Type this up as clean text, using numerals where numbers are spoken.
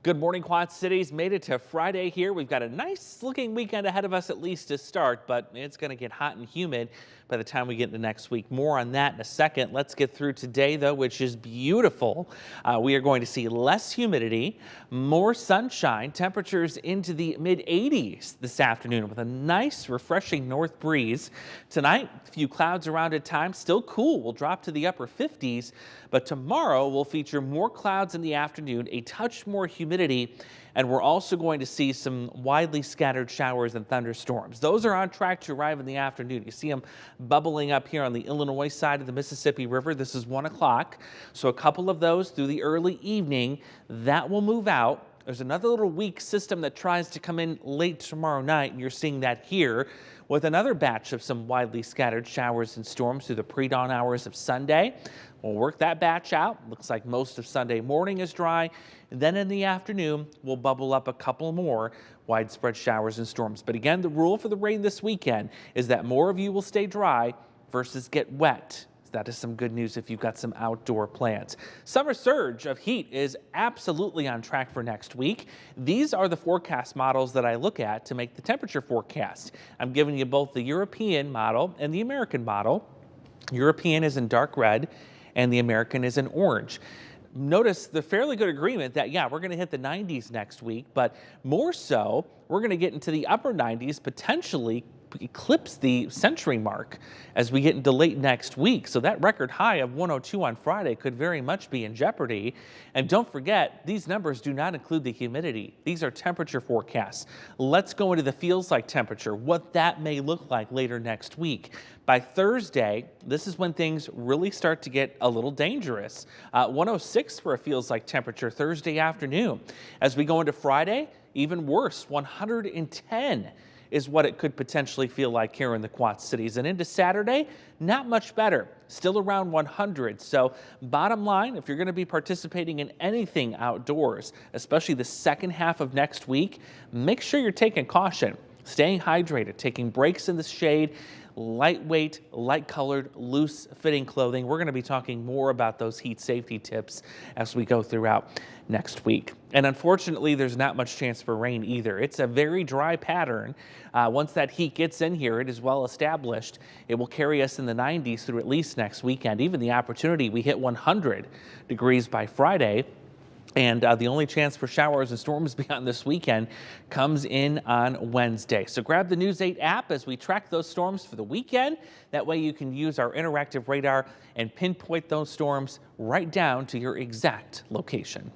Good morning, Quad Cities. Made it to Friday here. We've got a nice looking weekend ahead of us, at least to start, but it's going to get hot and humid by the time we get into next week. More on that in a second. Let's get through today, though, which is beautiful. We are going to see less humidity, more sunshine, temperatures into the mid 80s this afternoon with a nice, refreshing north breeze. Tonight, a few clouds around at times, still cool. We'll drop to the upper 50s, but tomorrow will feature more clouds in the afternoon, a touch more humidity, and we're also going to see some widely scattered showers and thunderstorms. Those are on track to arrive in the afternoon. You see them bubbling up here on the Illinois side of the Mississippi River. This is 1 o'clock, so a couple of those through the early evening. That will move out. There's another little weak system that tries to come in late tomorrow night, and you're seeing that here with another batch of some widely scattered showers and storms through the pre-dawn hours of Sunday. We'll work that batch out. Looks like most of Sunday morning is dry. Then in the afternoon, we'll bubble up a couple more widespread showers and storms. But again, the rule for the rain this weekend is that more of you will stay dry versus get wet. That is some good news if you've got some outdoor plans. Summer surge of heat is absolutely on track for next week. These are the forecast models that I look at to make the temperature forecast. I'm giving you both the European model and the American model. European is in dark red and the American is in orange. Notice the fairly good agreement that, yeah, we're going to hit the 90s next week, but more so, we're going to get into the upper 90s, potentially eclipse the century mark as we get into late next week. So that record high of 102 on Friday could very much be in jeopardy. And don't forget, these numbers do not include the humidity. These are temperature forecasts. Let's go into the feels like temperature, what that may look like later next week. By Thursday, this is when things really start to get a little dangerous. 106 for a feels like temperature Thursday afternoon. As we go into Friday, even worse, 110 is what it could potentially feel like here in the Quad Cities. And into Saturday, not much better, still around 100. So bottom line, if you're going to be participating in anything outdoors, especially the second half of next week, make sure you're taking caution, staying hydrated, taking breaks in the shade, lightweight, light-colored, loose-fitting clothing. We're going to be talking more about those heat safety tips as we go throughout next week. And unfortunately, there's not much chance for rain either. It's a very dry pattern. Once that heat gets in here, it is well established. It will carry us in the 90s through at least next weekend. Even the opportunity, we hit 100 degrees by Friday. And the only chance for showers and storms beyond this weekend comes in on Wednesday. So grab the News 8 app as we track those storms for the weekend. That way you can use our interactive radar and pinpoint those storms right down to your exact location.